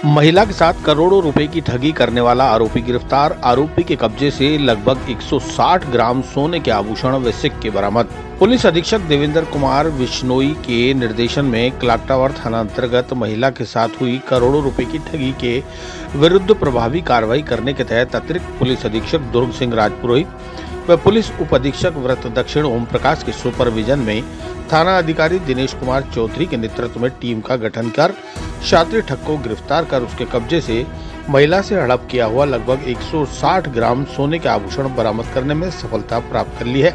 महिला के साथ करोड़ों रुपए की ठगी करने वाला आरोपी गिरफ्तार। आरोपी के कब्जे से लगभग 160 ग्राम सोने के आभूषण व सिक्के बरामद। पुलिस अधीक्षक देवेंद्र कुमार बिश्नोई के निर्देशन में क्लॉक टावर थाना अंतर्गत महिला के साथ हुई करोड़ों रुपए की ठगी के विरुद्ध प्रभावी कार्रवाई करने के तहत अतिरिक्त पुलिस अधीक्षक दुर्ग सिंह राजपुरोहित व पुलिस उप अधीक्षक व्रत दक्षिण ओम प्रकाश के सुपरविजन में थाना अधिकारी दिनेश कुमार चौधरी के नेतृत्व में टीम का गठन कर शातिर ठग को गिरफ्तार कर उसके कब्जे से महिला से हड़प किया हुआ लगभग 160 ग्राम सोने के आभूषण बरामद करने में सफलता प्राप्त कर ली है।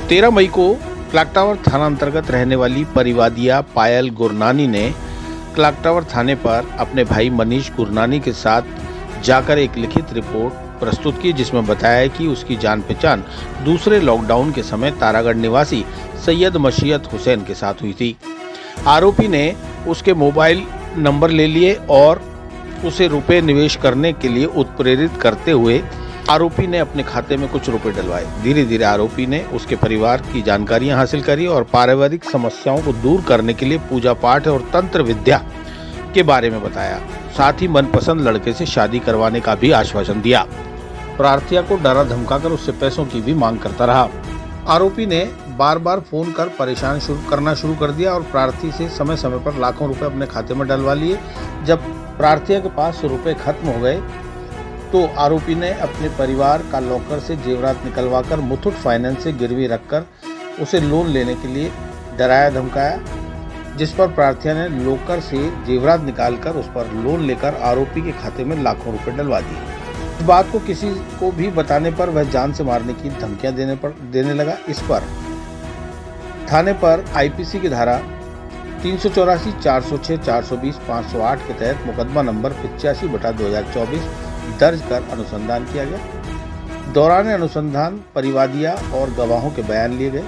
13 मई को क्लॉक टावर थाना अंतर्गत रहने वाली परिवादिया पायल गुरनानी ने क्लॉक टावर थाने पर अपने भाई मनीष गुरनानी के साथ जाकर एक लिखित रिपोर्ट प्रस्तुत की, जिसमें बताया कि उसकी जान पहचान दूसरे लॉकडाउन के समय तारागढ़ निवासी सैयद मशीयत हुसैन के साथ हुई थी। आरोपी ने उसके मोबाइल नंबर ले लिए और उसे रुपए निवेश करने के लिए उत्प्रेरित करते हुए आरोपी ने अपने खाते में कुछ रुपए डलवाए। धीरे धीरे आरोपी ने उसके परिवार की जानकारियां हासिल करी और पारिवारिक समस्याओं को दूर करने के लिए पूजा पाठ और तंत्र विद्या के बारे में बताया। साथ ही मनपसंद लड़के से शादी करवाने का भी आश्वासन दिया। प्रार्थिया को डरा धमकाकर उससे पैसों की भी मांग करता रहा। आरोपी ने बार बार फोन कर परेशान करना शुरू कर दिया और प्रार्थी से समय समय पर लाखों रुपए अपने खाते में डलवा लिए। जब प्रार्थिया के पास रुपए खत्म हो गए तो आरोपी ने अपने परिवार का लॉकर से जेवरात निकलवाकर मुथूट फाइनेंस से गिरवी रखकर उसे लोन लेने के लिए डराया धमकाया, जिस पर प्रार्थिया ने लॉकर से जेवरात निकालकर उस पर लोन लेकर आरोपी के खाते में लाखों रुपए डलवा दिए। इस बात को किसी को भी बताने पर वह जान से मारने की धमकियां देने लगा। इस पर थाने पर आईपीसी की धारा 384, 406, 420, 508 के तहत मुकदमा नंबर 85/2024 दर्ज कर अनुसंधान किया गया। दौरान अनुसंधान परिवादिया और गवाहों के बयान लिए गए।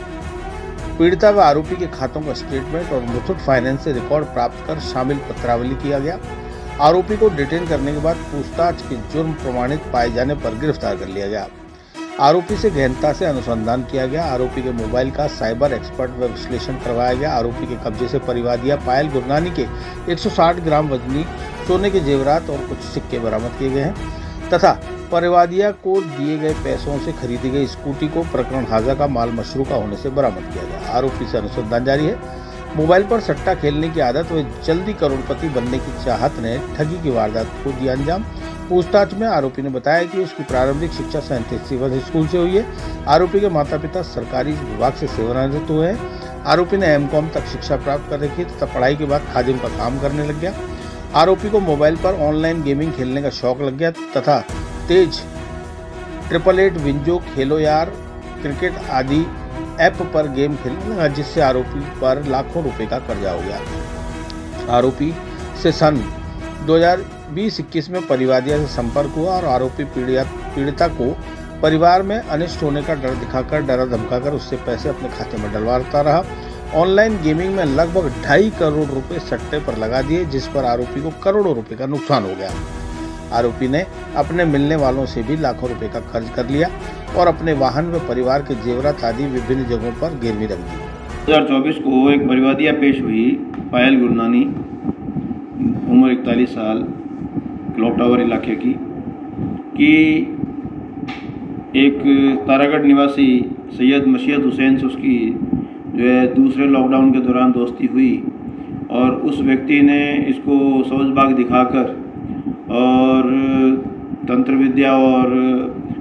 पीड़िता व आरोपी के खातों का स्टेटमेंट और मुथूट फाइनेंस से रिकॉर्ड प्राप्त कर शामिल पत्रावली किया गया। आरोपी को डिटेन करने के बाद पूछताछ के जुर्म प्रमाणित पाए जाने पर गिरफ्तार कर लिया गया। आरोपी से गहनता से अनुसंधान किया गया। आरोपी के मोबाइल का साइबर एक्सपर्ट व विश्लेषण करवाया गया। आरोपी के कब्जे से परिवादिया पायल गुरनानी के 160 ग्राम वजनी सोने के जेवरात और कुछ सिक्के बरामद किए गए हैं तथा परिवादिया को दिए गए पैसों से खरीदी गई स्कूटी को प्रकरण हाजा का माल मशरूका होने से बरामद किया गया। आरोपी से अनुसंधान जारी है। मोबाइल पर सट्टा खेलने की आदत व जल्दी करोड़पति बनने की चाहत ने ठगी की वारदात को दिया अंजाम। पूछताछ में आरोपी ने बताया कि उसकी प्रारंभिक शिक्षा सैंतीस सिविल स्कूल से हुई है। आरोपी के माता पिता सरकारी विभाग से सेवानिवृत्त हुए हैं। आरोपी ने एमकॉम तक शिक्षा प्राप्त कर रखी तथा पढ़ाई के बाद खादिम का काम करने लग गया। आरोपी को मोबाइल पर ऑनलाइन गेमिंग खेलने का शौक लग गया तथा तेज 888 विंजो, खेलो यार, क्रिकेट आदि ऐप पर गेम खेलने लगा, जिससे आरोपी पर लाखों रुपए का कर्जा हो गया। आरोपी से सन 2020-21 में परिवादिया से संपर्क हुआ और आरोपी पीड़िता को परिवार में अनिष्ट होने का डर दिखाकर डरा धमकाकर उससे पैसे अपने खाते में डलवाता रहा। ऑनलाइन गेमिंग में लगभग 2.5 करोड़ रुपए सट्टे पर लगा दिए, जिस पर आरोपी को करोड़ों रुपए का नुकसान हो गया। आरोपी ने अपने मिलने वालों से भी लाखों रुपए का कर्ज कर लिया और अपने वाहन व परिवार के जेवरात आदि विभिन्न जगहों पर गिरवी रख दी। 2024 को एक परिवादिया पेश हुई पायल गुरनानी, उम्र 41 साल, क्लॉक टावर इलाके की, कि एक तारागढ़ निवासी सैयद मशीयत हुसैन से उसकी जो है दूसरे लॉकडाउन के दौरान दोस्ती हुई और उस व्यक्ति ने इसको सौजबाग दिखाकर और तंत्र विद्या और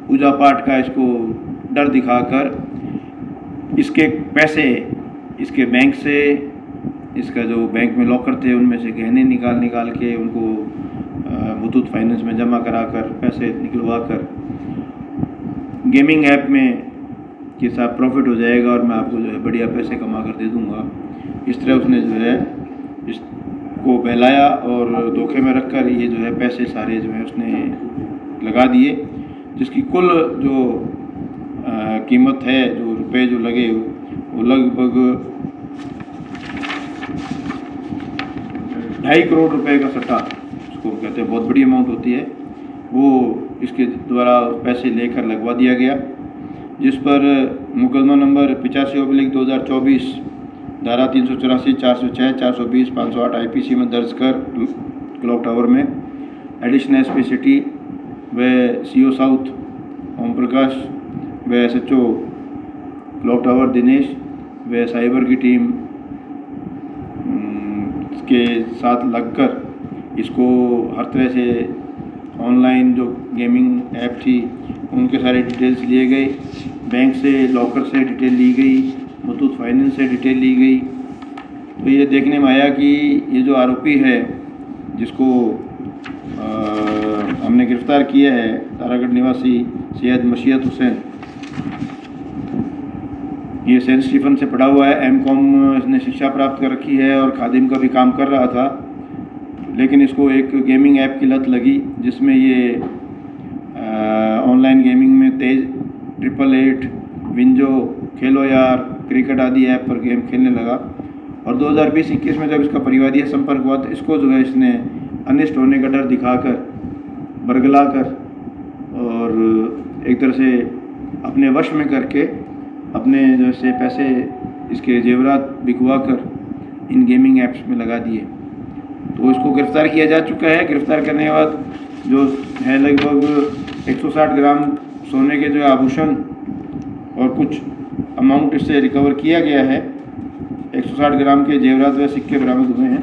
पूजा पाठ का इसको डर दिखाकर इसके पैसे इसके बैंक से, इसका जो बैंक में लॉकर थे उनमें से गहने निकाल के उनको मुथूट फाइनेंस में जमा कराकर पैसे निकलवा कर गेमिंग ऐप में कि साहब प्रॉफिट हो जाएगा और मैं आपको जो है बढ़िया पैसे कमा कर दे दूंगा, इस तरह उसने जो है इसको बहलाया और धोखे में रखकर ये जो है पैसे सारे जो है उसने लगा दिए, जिसकी कुल जो कीमत है, जो रुपए जो लगे वो लगभग 2.5 करोड़ रुपए का सट्टा, उसको कहते हैं बहुत बड़ी अमाउंट होती है, वो इसके द्वारा पैसे लेकर लगवा दिया गया, जिस पर मुकदमा नंबर 85/2024 धारा 384, 406, 420, 508 आईपीसी में दर्ज कर क्लॉक टावर में एडिशनल एसपी सिटी व सीओ साउथ ओम प्रकाश व एसएचओ क्लॉक टावर दिनेश व साइबर की टीम के साथ लगकर इसको हर तरह से ऑनलाइन जो गेमिंग ऐप थी उनके सारे डिटेल्स लिए गए, बैंक से लॉकर से डिटेल ली गई, मुथूट फाइनेंस से डिटेल ली गई। तो ये देखने में आया कि ये जो आरोपी है जिसको हमने गिरफ़्तार किया है, तारागढ़ निवासी सैयद मशीयत हुसैन, ये सेंट स्टीफन से पढ़ा हुआ है, एमकॉम इसने शिक्षा प्राप्त कर रखी है और खादिम का भी काम कर रहा था। लेकिन इसको एक गेमिंग ऐप की लत लगी जिसमें ये ऑनलाइन गेमिंग में तेज 888, विंजो, खेलो यार, क्रिकेट आदि ऐप पर गेम खेलने लगा। और 2020-21 में जब इसका परिवादीय संपर्क हुआ तो इसको जो है इसने अनिष्ट होने का डर दिखाकर, बरगला कर और एक तरह से अपने वश में करके अपने जैसे पैसे इसके जेवरात बिकवा कर इन गेमिंग ऐप्स में लगा दिए। तो इसको गिरफ़्तार किया जा चुका है। गिरफ़्तार करने के बाद जो है लगभग 160 ग्राम सोने के जो आभूषण और कुछ अमाउंट इससे रिकवर किया गया है। 160 ग्राम के जेवरात व सिक्के बरामद हुए हैं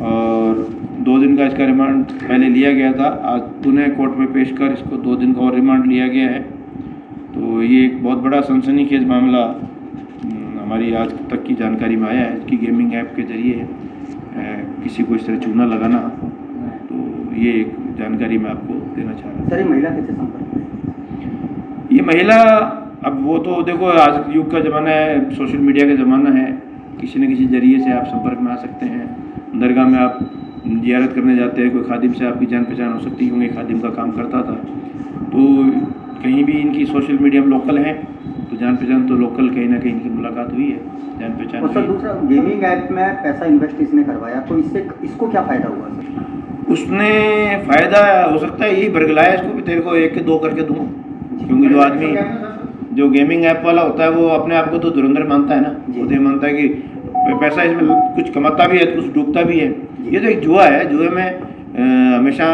और 2 दिन का इसका रिमांड पहले लिया गया था। आज पुनः कोर्ट में पेश कर इसको 2 दिन का और रिमांड लिया गया है। तो ये एक बहुत बड़ा सनसनीखेज मामला हमारी आज तक की जानकारी में आया है कि गेमिंग ऐप के ज़रिए किसी को इस तरह चूना लगाना। तो ये एक जानकारी मैं आपको देना चाह रहा हूँ। सर, ये महिला कैसे संपर्क में? ये महिला, अब वो तो देखो आज युग का ज़माना है, सोशल मीडिया का ज़माना है, किसी न किसी ज़रिए से आप संपर्क में आ सकते हैं। दरगाह में आप ज़ियारत करने जाते हैं, कोई खादिम से आपकी जान पहचान हो सकती है क्योंकि खादिम का काम करता था। तो कहीं भी इनकी सोशल मीडिया में लोकल है तो जान पहचान तो लोकल, कहीं ना कहीं इनकी मुलाकात हुई है, जान पहचान। और सर दूसरा, गेमिंग ऐप में पैसा इन्वेस्ट इसने करवाया तो इससे इसको क्या फ़ायदा हुआ सर? उसने फ़ायदा हो सकता है यही बरगलाया इसको भी, तेरे को 1 के 2 करके दूँ। क्योंकि जो आदमी जो गेमिंग ऐप वाला होता है वो अपने आप को तो धुरंधर मानता है ना, वो तो मानता है कि पैसा इसमें कुछ कमाता भी है तो कुछ डूबता भी है। ये तो एक जुआ है, जुए में हमेशा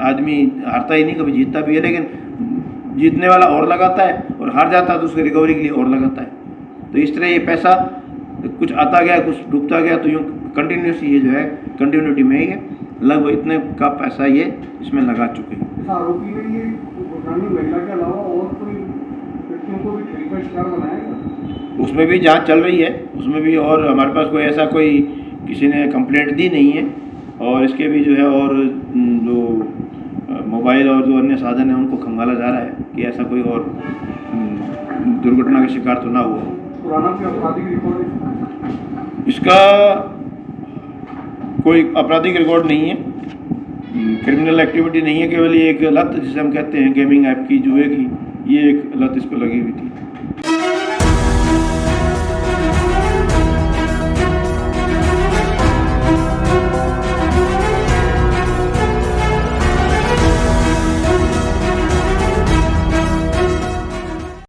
आदमी हारता ही नहीं, कभी जीतता भी है, लेकिन जीतने वाला और लगाता है और हार जाता है तो उसकी रिकवरी के लिए और लगाता है। तो इस तरह ये पैसा कुछ आता गया कुछ डूबता गया, तो यूँ कंटिन्यूसली ये जो है कंटिन्यूटी में ही है, लगभग इतने का पैसा ये इसमें लगा चुके हैं। आरोपी ने ये पुरानी महिला के अलावा और कोई व्यक्तियों को भी खेल का शिकार बनाया? उसमें भी जांच चल रही है, उसमें भी, और हमारे पास कोई ऐसा कोई किसी ने कंप्लेंट दी नहीं है। और इसके भी जो है और जो मोबाइल और जो अन्य साधन है उनको खंगाला जा रहा है कि ऐसा कोई और दुर्घटना का शिकार तो ना हुआ। पुराना कोई आपराधिक रिकॉर्ड इसका कोई आपराधिक रिकॉर्ड नहीं है, क्रिमिनल एक्टिविटी नहीं है, केवल ये एक लत जिसे हम कहते हैं गेमिंग ऐप की, जुए की, ये एक लत इसको लगी हुई थी।